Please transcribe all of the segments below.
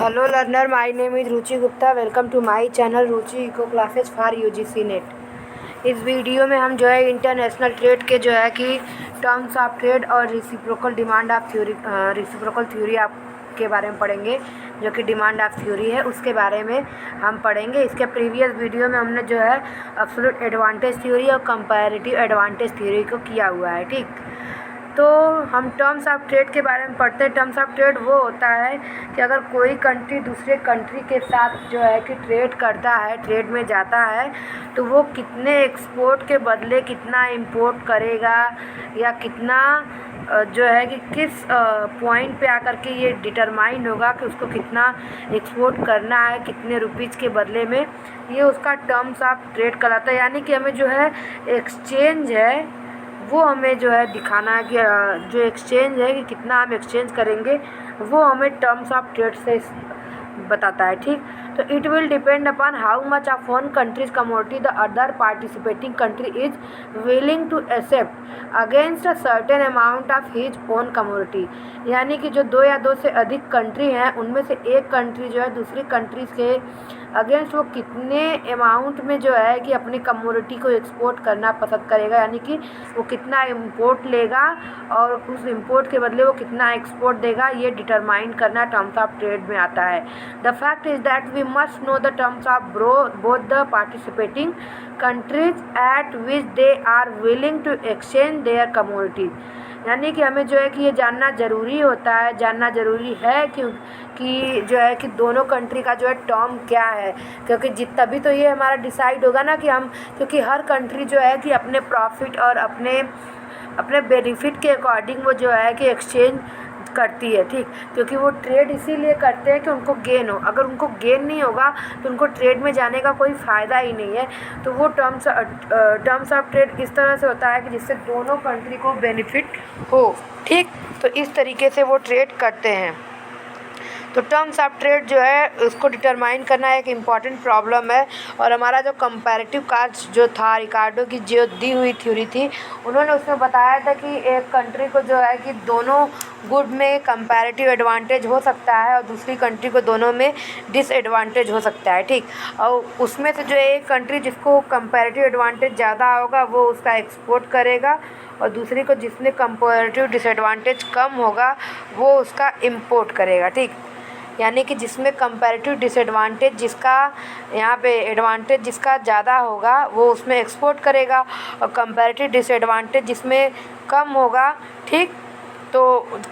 Hello learner, my name is Ruchi Gupta. Welcome to my channel Ruchi Eco Classes for UGC Net. इस video में हम जो है international trade के जो है कि टर्म्स ऑफ ट्रेड और reciprocal demand of theory reciprocal theory आप के बारे में पढ़ेंगे, जो कि डिमांड ऑफ थ्योरी है उसके बारे में हम पढ़ेंगे। इसके प्रीवियस वीडियो में हमने जो है एब्सोल्यूट एडवांटेज थ्योरी और कंपैरेटिव एडवांटेज थ्योरी को किया हुआ है। ठीक, तो हम टर्म्स ऑफ ट्रेड के बारे में पढ़ते हैं। टर्म्स ऑफ ट्रेड वो होता है कि अगर कोई कंट्री दूसरे कंट्री के साथ जो है कि ट्रेड करता है, ट्रेड में जाता है, तो वो कितने एक्सपोर्ट के बदले कितना इंपोर्ट करेगा या कितना जो है कि किस पॉइंट पे आकर के ये डिटरमाइन होगा कि उसको कितना एक्सपोर्ट करना है, कितने रुपीज़ के बदले में, ये उसका टर्म्स ऑफ ट्रेड कहलाता है। यानी कि हमें जो है एक्सचेंज है वो हमें जो है दिखाना है कि जो एक्सचेंज है कि कितना हम एक्सचेंज करेंगे, वो हमें टर्म्स ऑफ ट्रेड से बताता है। ठीक, तो it will depend upon how much of one countries commodity the other participating country is willing to accept against a certain amount of his own commodity. यानी कि जो दो या दो से अधिक कंट्री हैं, उनमें से एक कंट्री जो है दूसरी कंट्रीज के अगेंस्ट वो कितने अमाउंट में जो है कि अपनी कमोडिटी को एक्सपोर्ट करना पसंद करेगा, यानी कि वो कितना इंपोर्ट लेगा और उस इंपोर्ट के बदले वो कितना एक्सपोर्ट देगा, ये डिटरमाइन करना टर्म्स ऑफ ट्रेड में आता है। The fact is that we must know the terms of both the participating countries at which they are willing to exchange their commodities. यानी कि हमें जो है कि ये जानना ज़रूरी होता है, जानना ज़रूरी है कि जो है कि दोनों कंट्री का जो है टर्म क्या है, क्योंकि तभी तो ये हमारा डिसाइड होगा ना कि हम, क्योंकि हर कंट्री जो है कि अपने प्रॉफिट और अपने बेनिफिट के अकॉर्डिंग वो जो है कि एक्सचेंज करती है। ठीक, क्योंकि वो ट्रेड इसीलिए करते हैं कि उनको गेन हो। अगर उनको गेन नहीं होगा तो उनको ट्रेड में जाने का कोई फ़ायदा ही नहीं है। तो वो टर्म्स ऑफ ट्रेड इस तरह से होता है कि जिससे दोनों कंट्री को बेनिफिट हो। ठीक, तो इस तरीके से वो ट्रेड करते हैं। तो टर्म्स ऑफ ट्रेड जो है उसको डिटरमाइन करना एक इम्पॉर्टेंट प्रॉब्लम है। और हमारा जो कंपैरेटिव कार्ड्स जो था, रिकार्डो की जो दी हुई थ्योरी थी, उन्होंने उसमें बताया था कि एक कंट्री को जो है कि दोनों गुड में कंपैरेटिव एडवांटेज हो सकता है और दूसरी कंट्री को दोनों में डिसएडवांटेज हो सकता है। ठीक, और उसमें से जो एक कंट्री जिसको कंपैरेटिव एडवांटेज ज़्यादा होगा वो उसका एक्सपोर्ट करेगा, और दूसरी को जिसमें कंपैरेटिव डिसएडवांटेज कम होगा वो उसका इंपोर्ट करेगा। ठीक, यानी कि जिसमें कंपैरेटिव डिसएडवांटेज जिसका यहाँ पे एडवांटेज जिसका ज़्यादा होगा वो उसमें एक्सपोर्ट करेगा, और कंपैरेटिव डिसएडवांटेज जिसमें कम होगा, ठीक, तो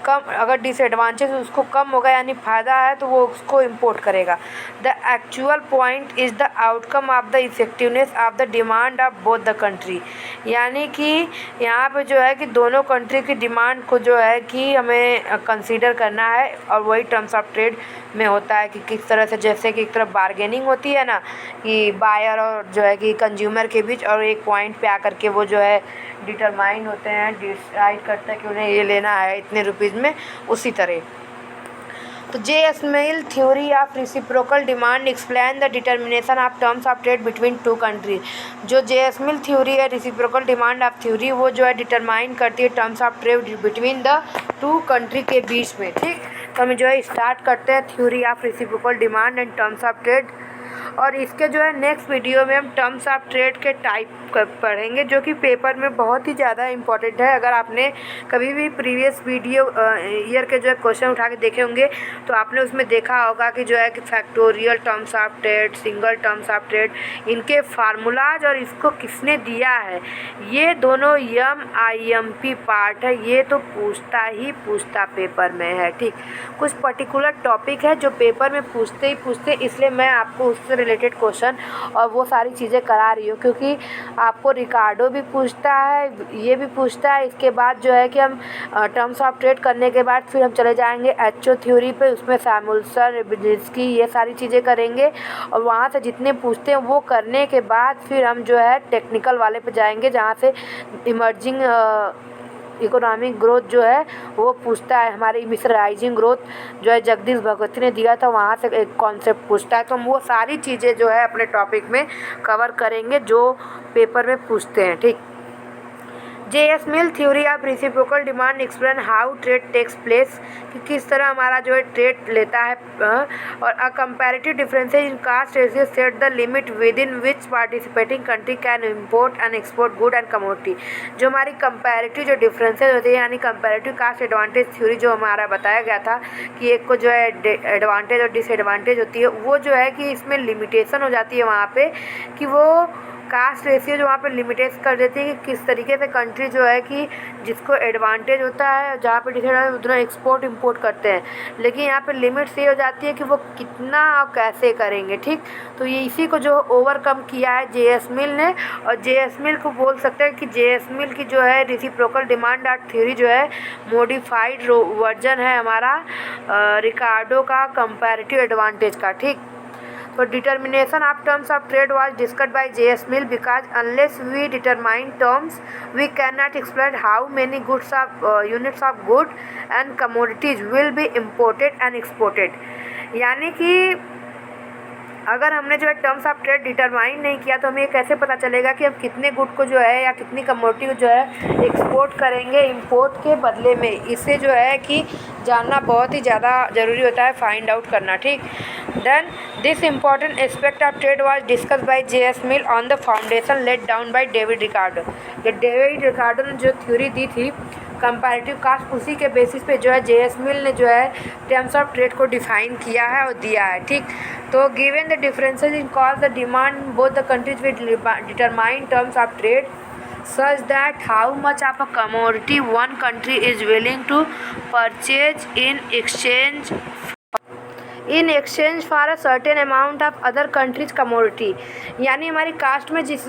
कम अगर डिसएडवांटेज उसको कम होगा यानी फ़ायदा है तो वो उसको इंपोर्ट करेगा। The actual point is the outcome of the effectiveness of the demand of both the country. यानी कि यहाँ पे जो है कि दोनों कंट्री की डिमांड को जो है कि हमें कंसीडर करना है, और वही टर्म्स ऑफ ट्रेड में होता है कि किस तरह से, जैसे कि एक तरफ बार्गेनिंग होती है ना, कि बायर और जो है कि कंज्यूमर के बीच, और एक पॉइंट पे आकर के वो जो है डिटरमाइन होते हैं, डिसाइड करते हैं कि उन्हें ये लेना है इतने रुपीज़ में। उसी तरह तो J S Mill theory of reciprocal demand explain the determination of terms of trade between two country. जो जे.एस.मिल थ्योरी है रिसिप्रोकल डिमांड ऑफ थ्योरी, वो जो है डिटरमाइन करती है terms of trade between the two country के बीच में। ठीक, तो हम जो है स्टार्ट करते हैं theory of reciprocal demand and terms of trade. और इसके जो है नेक्स्ट वीडियो में हम टर्म्स ऑफ ट्रेड के टाइप पढ़ेंगे, जो कि पेपर में बहुत ही ज़्यादा इम्पॉर्टेंट है। अगर आपने कभी भी प्रीवियस वीडियो ईयर के जो है क्वेश्चन उठा के देखे होंगे तो आपने उसमें देखा होगा कि जो है कि factorial terms of trade, single terms of trade, इनके फार्मूलाज और इसको किसने दिया है, ये दोनों MIMP पार्ट है, ये तो पूछता पेपर में है। ठीक, कुछ पर्टिकुलर टॉपिक है जो पेपर में पूछते, इसलिए मैं आपको उससे रिलेटेड क्वेश्चन और वो सारी चीज़ें करा रही हूँ, क्योंकि आपको रिकार्डो भी पूछता है, ये भी पूछता है। इसके बाद जो है कि हम टर्म्स ऑफ ट्रेड करने के बाद फिर हम चले जाएंगे एचओ थ्योरी पे, उसमें सैमुअल्सन, बिजेंस्की, ये सारी चीज़ें करेंगे। और वहाँ से जितने पूछते हैं वो करने के बाद फिर हम जो है टेक्निकल वाले पे जाएंगे, जहाँ से इमर्जिंग इकोनॉमिक ग्रोथ जो है वो पूछता है। हमारे मिसराइजिंग ग्रोथ जो है जगदीश भगवती ने दिया था, वहाँ से एक कॉन्सेप्ट पूछता है। तो हम वो सारी चीज़ें जो है अपने टॉपिक में कवर करेंगे जो पेपर में पूछते हैं। ठीक, J.S. Mill theory of reciprocal demand explain how trade takes place, कि किस तरह हमारा जो है ट्रेड लेता है। और a comparative differences in cost ratio set the limit within which participating country can import and export good and commodity. जो हमारी कंपैरेटिव जो डिफरेंसेज होती है यानी कंपैरेटिव कास्ट एडवांटेज थ्योरी जो हमारा बताया गया था कि एक को जो है एडवांटेज और डिसएडवांटेज होती है, वो जो है कि इसमें लिमिटेशन हो जाती है वहाँ पे कि वो कास्ट रेशियो जो वहाँ पे लिमिटेड कर देती है कि किस तरीके से कंट्री जो है कि जिसको एडवांटेज होता है जहाँ पे डिसएडवांटेज उतना एक्सपोर्ट इंपोर्ट करते हैं, लेकिन यहाँ पे लिमिट ये हो जाती है कि वो कितना और कैसे करेंगे। ठीक, तो ये इसी को जो ओवरकम किया है J.S. मिल ने। और J.S. मिल को बोल सकते हैं कि J.S. मिल की जो है रेसिप्रोकल डिमांड थ्योरी जो है मॉडिफाइड वर्जन है हमारा रिकार्डो का कंपैरेटिव एडवांटेज का। ठीक, तो determination of terms of trade was discussed by J.S. Mill because unless we determine terms, we cannot explain how many goods of units of good and commodities will be imported and exported। यानी कि अगर हमने जो है terms of trade determine नहीं किया तो हमें ये कैसे पता चलेगा कि हम कितने गुड को जो है या कितनी कमोडिटी को जो है एक्सपोर्ट करेंगे इंपोर्ट के बदले में। इससे जो है कि जानना बहुत ही ज़्यादा ज़रूरी होता है, फाइंड आउट करना। ठीक, then this important aspect of trade was discuss by J.S. Mill on the foundation laid down by David Ricardo. David Ricardo ने जो थ्योरी दी थी कंपैरेटिव कास्ट, उसी के बेसिस पे जो है J.S. मिल ने जो है टर्म्स ऑफ ट्रेड को डिफाइन किया है और दिया है। ठीक, तो given the differences in cost the demand both the countries will determine terms of trade such that how much of a commodity one country is willing to purchase in exchange for a certain amount of other countries commodity। यानी हमारी cast में जिस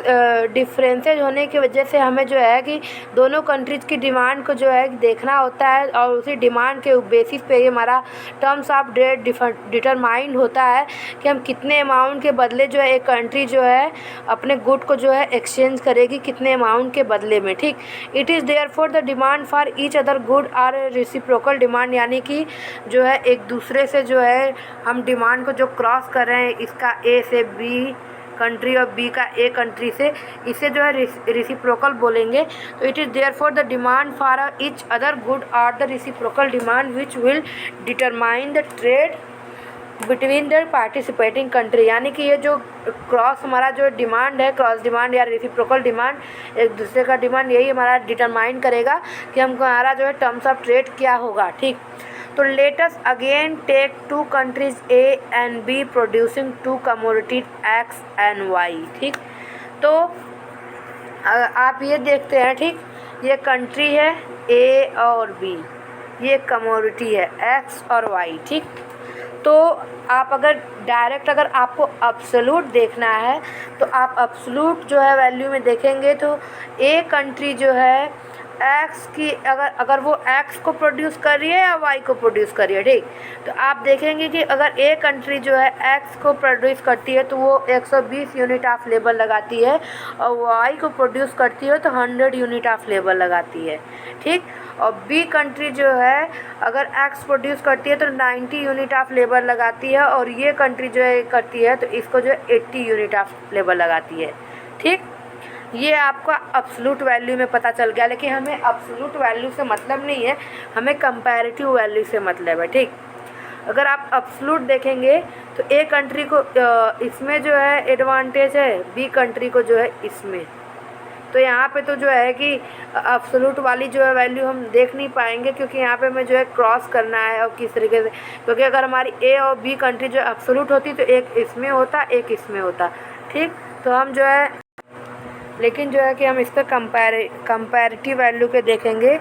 differences होने की वजह से हमें जो है कि दोनों कंट्रीज़ की डिमांड को जो है देखना होता है और उसी डिमांड के बेसिस पे ही हमारा टर्म्स ऑफ ट्रेड डिटरमाइंड होता है कि हम कितने अमाउंट के बदले जो है एक कंट्री जो है अपने गुड को जो है एक्सचेंज करेगी कितने अमाउंट के बदले में। ठीक, it is therefore the demand for each other good are reciprocal demand, यानी कि जो है एक दूसरे से जो है हम डिमांड को जो क्रॉस कर रहे हैं इसका ए से बी कंट्री और बी का ए कंट्री से, इसे जो है रेसिप्रोकल बोलेंगे। तो it is therefore the demand for each other good are the reciprocal demand which will determine the trade between the participating country. यानी कि ये जो क्रॉस हमारा जो डिमांड है, क्रॉस डिमांड या रेसिप्रोकल डिमांड, एक दूसरे का डिमांड, यही हमारा डिटरमाइन करेगा कि हमारा जो है टर्म्स ऑफ ट्रेड क्या होगा। ठीक, तो let us again take two countries A and B producing two commodities X and Y. ठीक, तो आप ये देखते हैं, ठीक, ये कंट्री है ए और बी, ये कमोडिटी है एक्स और वाई। ठीक, तो आप अगर डायरेक्ट अगर आपको अब्सोल्यूट देखना है तो आप अब्सोल्यूट जो है वैल्यू में देखेंगे तो ए कंट्री जो है एक्स की अगर वो एक्स को प्रोड्यूस कर रही है या वाई को प्रोड्यूस कर रही है। ठीक, तो आप देखेंगे कि अगर ए कंट्री जो है एक्स को प्रोड्यूस करती है तो वो 120 यूनिट ऑफ लेबर लगाती है और वाई को प्रोड्यूस करती है तो 100 यूनिट ऑफ लेबर लगाती है। ठीक, और बी कंट्री जो है अगर एक्स प्रोड्यूस करती है तो 90 यूनिट ऑफ लेबर लगाती है और ये कंट्री जो है करती है तो इसको जो है 80 यूनिट ऑफ लेबर लगाती है। ठीक, ये आपका अब्सोल्यूट वैल्यू में पता चल गया, लेकिन हमें अब्सोल्यूट वैल्यू से मतलब नहीं है, हमें कंपैरेटिव वैल्यू से मतलब है। ठीक, अगर आप अब्सोल्यूट देखेंगे तो ए कंट्री को इसमें जो है एडवांटेज है, बी कंट्री को जो है इसमें, तो यहाँ पे तो जो है कि अब्सोल्यूट वाली जो है वैल्यू हम देख नहीं पाएंगे क्योंकि यहाँ पे हमें जो है क्रॉस करना है और किस तरीके से, क्योंकि अगर हमारी ए और बी कंट्री जो अब्सोल्यूट होती तो एक इसमें होता एक इसमें होता। ठीक, तो हम जो है लेकिन जो है कि हम इस पर कंपैरेटिव वैल्यू के देखेंगे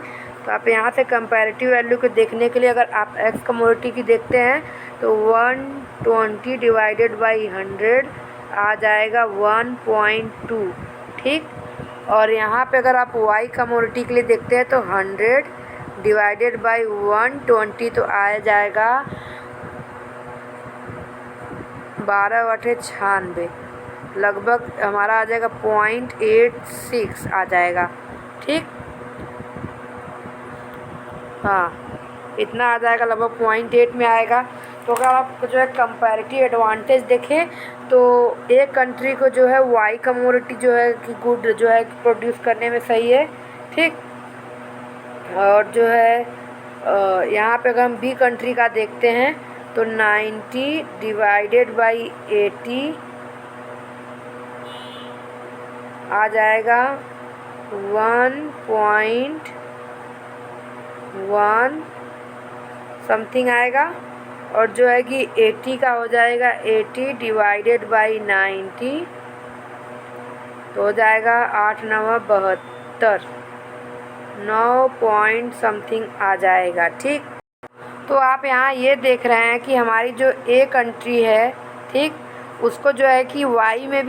तो आप यहाँ से कंपैरेटिव वैल्यू को देखने के लिए अगर आप एक्स कमोडिटी की देखते हैं तो 120 डिवाइडेड बाई 100 आ जाएगा 1.2। ठीक, और यहाँ पे अगर आप वाई कमोडिटी के लिए देखते हैं तो 100 डिवाइडेड बाई 120 तो आ जाएगा 12/96, लगभग हमारा आ जाएगा 0.86 आ जाएगा। ठीक, हाँ इतना आ जाएगा, लगभग 0.8 में आएगा। तो अगर आप जो है कंपैरेटिव एडवांटेज देखें तो एक कंट्री को जो है वाई कमोडिटी जो है कि गुड जो है प्रोड्यूस करने में सही है, ठीक। और जो है यहाँ पे अगर हम बी कंट्री का देखते हैं तो 90 डिवाइडेड बाई 80 आ जाएगा 1.1 समथिंग आएगा। और जो है कि 80 का हो जाएगा 80 डिवाइडेड बाई 90 तो हो जाएगा 8 9 72 9 पॉइंट समथिंग आ जाएगा। ठीक। तो आप यहाँ ये देख रहे हैं कि हमारी जो ए कंट्री है, ठीक, उसको जो है कि वाई में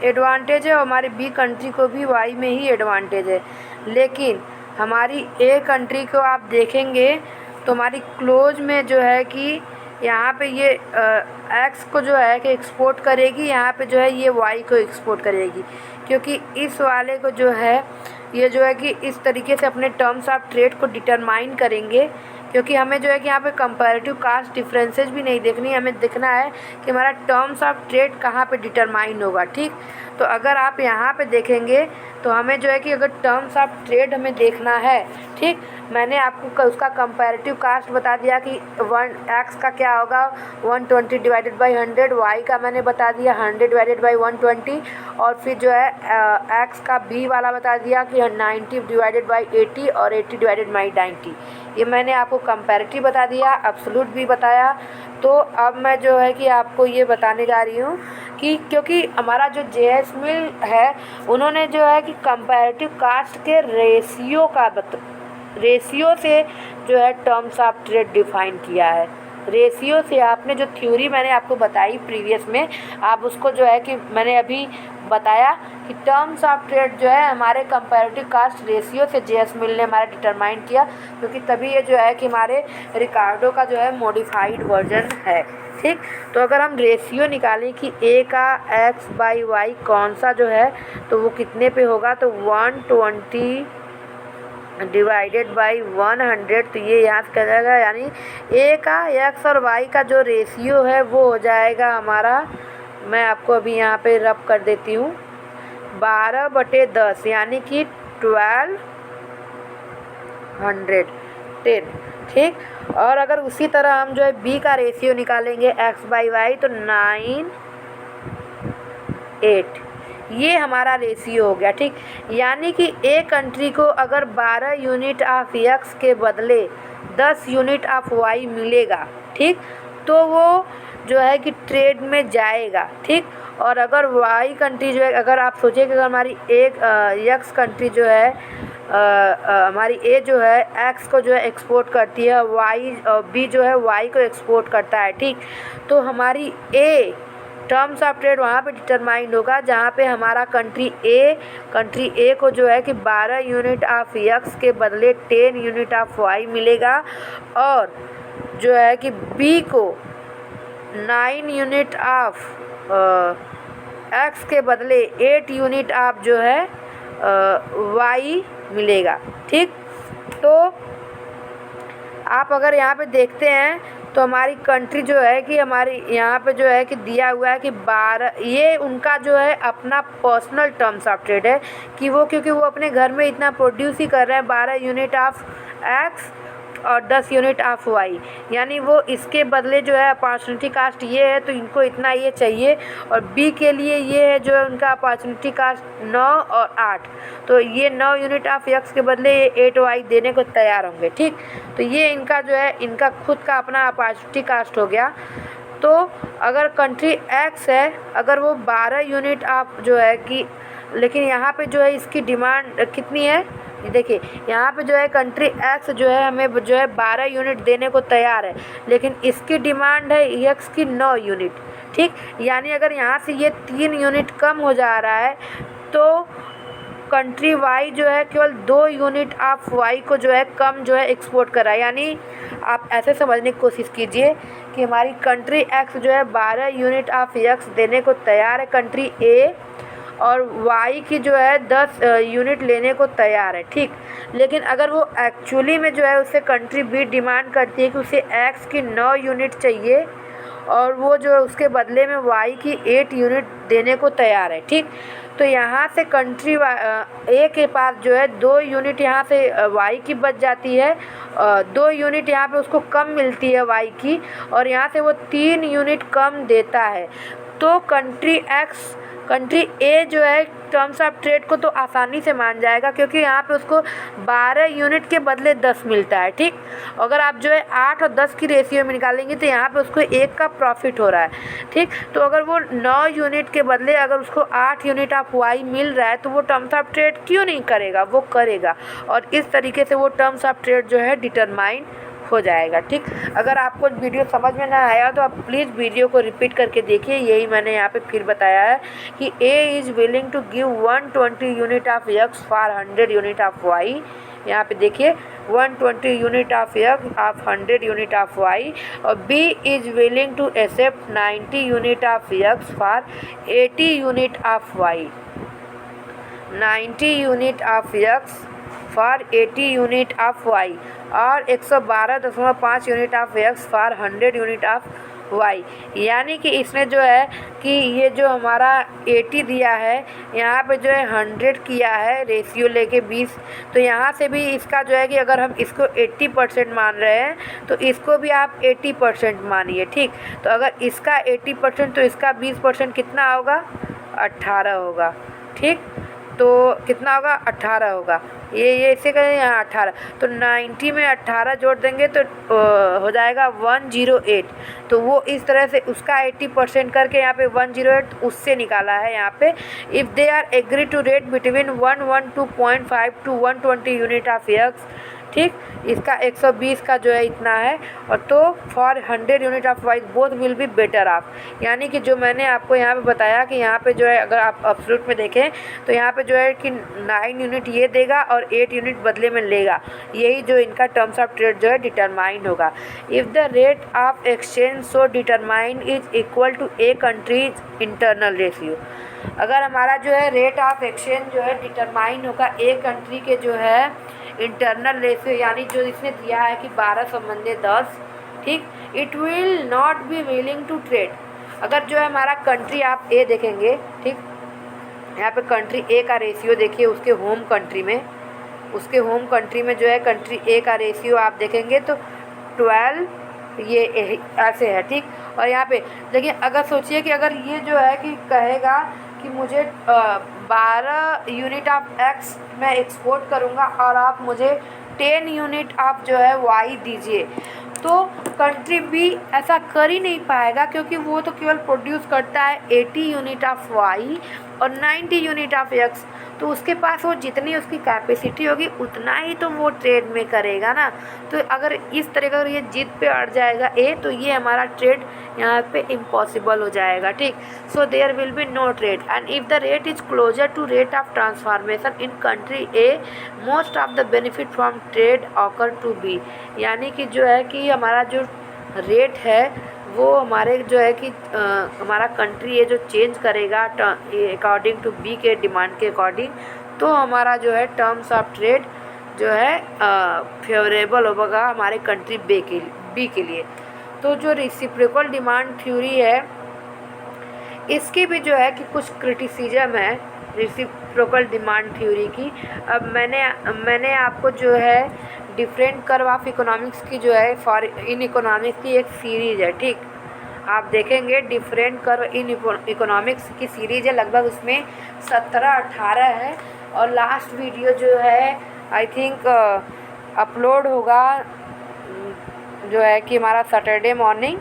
एडवांटेज है और हमारी बी कंट्री को भी वाई में ही एडवांटेज है। लेकिन हमारी ए कंट्री को आप देखेंगे तो हमारी क्लोज में जो है कि यहाँ पे ये एक्स को जो है कि एक्सपोर्ट करेगी, यहाँ पे जो है ये वाई को एक्सपोर्ट करेगी, क्योंकि इस वाले को जो है ये जो है कि इस तरीके से अपने टर्म्स ऑफ ट्रेड को डिटरमाइन करेंगे, क्योंकि हमें जो है कि यहाँ पे कंपैरेटिव कास्ट डिफरेंसेस भी नहीं देखनी, हमें देखना है कि हमारा टर्म्स ऑफ ट्रेड कहाँ पे डिटरमाइन होगा। ठीक। तो अगर आप यहाँ पे देखेंगे तो हमें जो है कि अगर टर्म्स ऑफ ट्रेड हमें देखना है, ठीक, मैंने आपको उसका कंपैरेटिव कास्ट बता दिया कि एक्स का क्या होगा 120 डिवाइडेड बाई 100, वाई का मैंने बता दिया 100 डिवाइडेड बाई 120, और फिर जो है एक्स का बी वाला बता दिया कि 90 डिवाइडेड बाई 80 और 80 डिवाइडेड बाई 90। ये मैंने आपको कंपैरेटिव बता दिया, एब्सोल्यूट भी बताया। तो अब मैं जो है कि आपको ये बताने जा रही हूँ कि क्योंकि हमारा जो जेएस मिल है उन्होंने जो है कि कंपैरेटिव कास्ट के रेशियो से जो है टर्म्स ऑफ ट्रेड डिफाइन किया है। रेशियो से आपने जो थ्योरी मैंने आपको बताई प्रीवियस में, आप उसको जो है कि मैंने अभी बताया कि टर्म्स ऑफ ट्रेड जो है हमारे कंपैरेटिव कास्ट रेशियो से जेएस मिल ने हमारा डिटरमाइन किया, क्योंकि तभी ये जो है कि हमारे रिकार्डो का जो है मॉडिफाइड वर्जन है। ठीक। तो अगर हम रेशियो निकालें कि ए का एक्स बाई वाई कौन सा जो है तो वो कितने पे होगा, तो 120 डिवाइडेड बाई 100, तो ये यहाँ से क्या जाएगा, यानी ए का एक्स और वाई का जो रेशियो है वो हो जाएगा हमारा, मैं आपको अभी यहाँ पे रब कर देती हूँ, 12/10 यानी कि 1210। ठीक। और अगर उसी तरह हम जो है बी का रेशियो निकालेंगे एक्स बाई वाई तो 9/8, ये हमारा रेशियो हो गया। ठीक। यानी कि ए कंट्री को अगर 12 यूनिट ऑफ एक्स के बदले 10 यूनिट ऑफ वाई मिलेगा, ठीक, तो वो जो है कि ट्रेड में जाएगा। ठीक। और अगर वाई कंट्री जो है, अगर आप सोचिए कि अगर हमारी एक एक्स कंट्री जो है हमारी ए जो है एक्स को जो है एक्सपोर्ट करती है, वाई बी जो है वाई को एक्सपोर्ट करता है, ठीक, तो हमारी ए टर्म्स ऑफ ट्रेड वहाँ पे डिटरमाइंड होगा जहाँ पे हमारा कंट्री ए को जो है कि 12 यूनिट ऑफ एक्स के बदले 10 यूनिट ऑफ वाई मिलेगा, और जो है कि बी को 9 यूनिट ऑफ एक्स के बदले 8 यूनिट ऑफ जो है वाई मिलेगा। ठीक। तो आप अगर यहाँ पे देखते हैं तो हमारी कंट्री जो है कि हमारी यहाँ पे जो है कि दिया हुआ है कि 12, ये उनका जो है अपना पर्सनल टर्म्स ऑफ ट्रेड है कि वो क्योंकि वो अपने घर में इतना प्रोड्यूस ही कर रहे हैं 12 यूनिट ऑफ एक्स और 10 यूनिट ऑफ वाई, यानी वो इसके बदले जो है अपॉर्चुनिटी कास्ट ये है तो इनको इतना ये चाहिए, और बी के लिए ये है जो है उनका अपॉर्चुनिटी कास्ट 9 और 8, तो ये 9 यूनिट ऑफ एक्स के बदले ये 8 वाई देने को तैयार होंगे। ठीक। तो ये इनका जो है इनका खुद का अपना अपॉर्चुनिटी कास्ट हो गया। तो अगर कंट्री एक्स है, अगर वो 12 यूनिट ऑफ जो है कि, लेकिन यहाँ पे जो है इसकी डिमांड कितनी है, ये देखिए यहाँ पे जो है कंट्री एक्स जो है हमें जो है 12 यूनिट देने को तैयार है, लेकिन इसकी डिमांड है एक्स की 9 यूनिट। ठीक। यानी अगर यहाँ से ये 3 यूनिट कम हो जा रहा है तो कंट्री वाई जो है केवल 2 यूनिट ऑफ वाई को जो है कम जो है एक्सपोर्ट कर रहा है। यानी आप ऐसे समझने की कोशिश कीजिए कि हमारी कंट्री एक्स जो है 12 यूनिट ऑफ एक्स देने को तैयार है कंट्री ए, और वाई की जो है 10 यूनिट लेने को तैयार है। ठीक। लेकिन अगर वो एक्चुअली में जो है उससे कंट्री बी डिमांड करती है कि उसे एक्स की 9 यूनिट चाहिए और वो जो है उसके बदले में वाई की 8 यूनिट देने को तैयार है। ठीक। तो यहाँ से कंट्री ए के पास जो है 2 यूनिट यहाँ से वाई की बच जाती है, 2 यूनिट यहाँ पे उसको कम मिलती है वाई की, और यहाँ से वो 3 यूनिट कम देता है। तो कंट्री ए जो है टर्म्स ऑफ ट्रेड को तो आसानी से मान जाएगा, क्योंकि यहाँ पे उसको 12 यूनिट के बदले 10 मिलता है। ठीक, अगर आप जो है 8 और 10 की रेशियो में निकालेंगे तो यहाँ पे उसको 1 का प्रॉफिट हो रहा है। ठीक, तो अगर वो 9 यूनिट के बदले अगर उसको 8 यूनिट ऑफ वाई मिल रहा है तो वो टर्म्स ऑफ ट्रेड क्यों नहीं करेगा, वो करेगा। और इस तरीके से वो टर्म्स ऑफ ट्रेड जो है डिटरमाइन हो जाएगा। ठीक, अगर आपको वीडियो समझ में ना आया तो आप प्लीज़ वीडियो को रिपीट करके देखिए। यही मैंने यहाँ पे फिर बताया है कि A is willing to give 120 unit of X for 100 unit of Y. यहाँ पे देखिए 120 unit of X of 100 unit of Y, और B is willing to accept 90 unit of X for 80 unit of Y, 90 unit of X for 80 unit of Y, और 112.5 unit of X for 100 unit of Y. यानी कि इसने जो है कि ये जो हमारा 80 दिया है, यहाँ पे जो है 100 किया है रेशियो लेके 20, तो यहाँ से भी इसका जो है कि अगर हम इसको 80% मान रहे हैं तो इसको भी आप 80% मानिए। ठीक, तो अगर इसका 80% तो इसका 20% कितना होगा, 18 होगा। ठीक, तो कितना होगा, 18 होगा। ये इसे कहें यहाँ 18, तो 90 में 18 जोड़ देंगे तो हो जाएगा 108। तो वो इस तरह से उसका 80% करके यहाँ पे 108 उससे निकाला है। यहाँ पे if they are agree to rate between 112.5 to 120 unit of X. ठीक, इसका 120 का जो है इतना है, और तो for 100 unit of Y both will be better off. यानी कि जो मैंने आपको यहाँ पे बताया कि यहाँ पे जो है अगर आप एब्सोल्यूट में देखें तो यहाँ पे जो है कि 9 यूनिट ये देगा और 8 यूनिट बदले में लेगा। यही जो इनका टर्म्स ऑफ ट्रेड जो है डिटरमाइन होगा। If the rate of exchange so determine is equal to A country's internal ratio. अगर हमारा जो है रेट ऑफ एक्सचेंज जो है डिटरमाइन होगा ए कंट्री के जो है इंटरनल रेशियो, यानी जो इसने दिया है कि 12 संबंधे 10। ठीक, it will not be willing to trade. अगर जो है हमारा कंट्री आप ए देखेंगे, ठीक, यहाँ पे कंट्री ए का रेशियो देखिए उसके होम कंट्री में जो है कंट्री ए का रेशियो आप देखेंगे तो 12 ये ऐसे है। ठीक, और यहाँ पे देखिए अगर सोचिए कि अगर ये जो है कि कहेगा कि मुझे 12 यूनिट ऑफ एक्स मैं एक्सपोर्ट करूँगा और आप मुझे 10 यूनिट ऑफ जो है वाई दीजिए, तो कंट्री बी ऐसा कर ही नहीं पाएगा, क्योंकि वो तो केवल प्रोड्यूस करता है 80 यूनिट ऑफ वाई और 90 यूनिट ऑफ एक्स। तो उसके पास वो जितनी उसकी कैपेसिटी होगी उतना ही तो वो ट्रेड में करेगा ना। तो अगर इस तरह का ये जिद पे अड़ जाएगा ए, तो ये हमारा ट्रेड यहाँ पे इम्पॉसिबल हो जाएगा। ठीक, so there will be no trade and if the rate is closer to rate of transformation in country A, most of the benefit from trade occur to B. यानी कि जो है कि हमारा जो रेट है वो हमारे जो है कि हमारा कंट्री ये जो चेंज करेगा अकॉर्डिंग टू बी के डिमांड के अकॉर्डिंग, तो हमारा जो है टर्म्स ऑफ ट्रेड जो है फेवरेबल होगा हमारे कंट्री बी के लिए। तो जो रेसिप्रोकल डिमांड थ्योरी है इसकी भी जो है कि कुछ क्रिटिसिज्म है रेसिप्रोकल डिमांड थ्योरी की। अब मैंने आपको जो है डिफरेंट कर्व ऑफ इकोनॉमिक्स की जो है फॉर इन इकोनॉमिक्स की एक सीरीज़ है। ठीक, आप देखेंगे डिफरेंट कर्व इन इकोनॉमिक्स की सीरीज़ है, लगभग उसमें 17-18 है, और लास्ट वीडियो जो है आई थिंक अपलोड होगा जो है कि हमारा सैटरडे मॉर्निंग,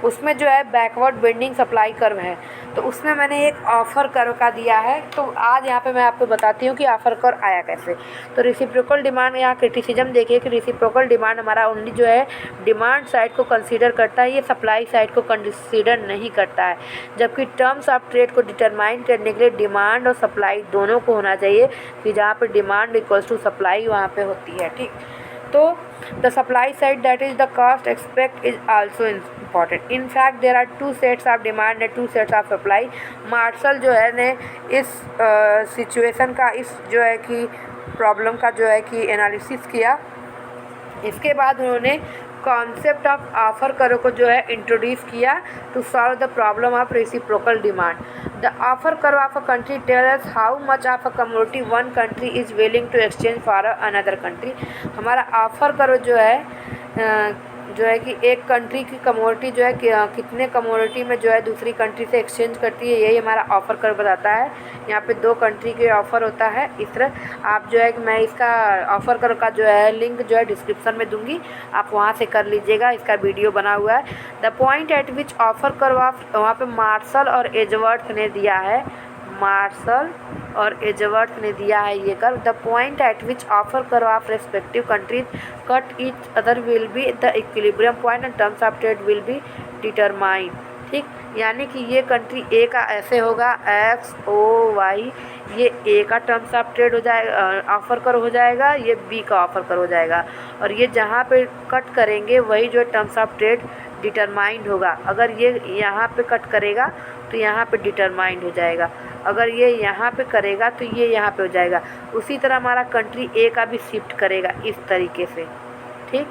उसमें जो है बैकवर्ड बेंडिंग सप्लाई कर्व है, तो उसमें मैंने एक ऑफ़र कर्व का दिया है। तो आज यहाँ पे मैं आपको बताती हूँ कि ऑफ़र कर्व आया कैसे। तो रेसिप्रोकल डिमांड, यहाँ क्रिटिसिज्म देखिए कि रेसिप्रोकल डिमांड हमारा ओनली जो है डिमांड साइड को कंसीडर करता है, ये सप्लाई साइड को कंसीडर नहीं करता है। जबकि टर्म्स ऑफ ट्रेड को डिटरमाइन करने के लिए डिमांड और सप्लाई दोनों को होना चाहिए, कि जहाँ पर डिमांड इक्वल्स टू सप्लाई वहाँ पर होती है। ठीक, तो the supply side that is the cost aspect is also important. In fact there are 2 sets of demand and 2 sets of supply. Marshall जो है ने इस सिचुएशन का, इस जो है कि प्रॉब्लम का जो है कि एनालिसिस किया। इसके बाद उन्होंने कॉन्सेप्ट ऑफ ऑफर करो को जो है इंट्रोड्यूस किया to solve the problem of reciprocal demand. The offer curve of a country tell us how much of a commodity one country is willing to exchange for another country. हमारा offer curve जो है कि एक country की commodity जो है कितने commodity में जो है दूसरी कंट्री से एक्सचेंज करती है, यही हमारा ऑफ़र कर बताता है। यहाँ पे 2 कंट्री के ऑफ़र होता है। इस तरह आप जो है कि मैं इसका ऑफ़र कर का जो है लिंक जो है डिस्क्रिप्शन में दूंगी, आप वहाँ से कर लीजिएगा, इसका वीडियो बना हुआ है। The point at which offer कर वहाँ पे मार्शल और एजवर्थ ने दिया है, मार्शल और एजवर्थ ने दिया है ये कर। The point at which offer curve of respective countries cut each other will be the equilibrium point and terms of trade will be determined. ठीक, यानी कि ये कंट्री ए का ऐसे होगा XOY, ये ए का टर्म्स ऑफ ट्रेड हो जाएगा, ऑफर कर हो जाएगा, ये बी का ऑफर कर हो जाएगा, और ये जहाँ पे कट करेंगे वही जो टर्म्स ऑफ ट्रेड डिटरमाइंड होगा। अगर ये यहाँ पे कट करेगा तो यहाँ पे डिटरमाइंड हो जाएगा, अगर ये यहाँ पे करेगा तो ये यहाँ पे हो जाएगा। उसी तरह हमारा कंट्री ए का भी शिफ्ट करेगा इस तरीके से। ठीक,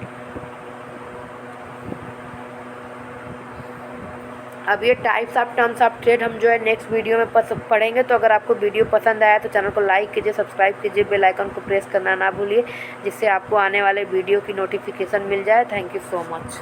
अब ये types of terms of trade हम जो है नेक्स्ट वीडियो में पढ़ेंगे। तो अगर आपको वीडियो पसंद आया तो चैनल को लाइक कीजिए, सब्सक्राइब कीजिए, बेल आइकन को प्रेस करना ना भूलिए, जिससे आपको आने वाले वीडियो की नोटिफिकेशन मिल जाए। Thank you so much.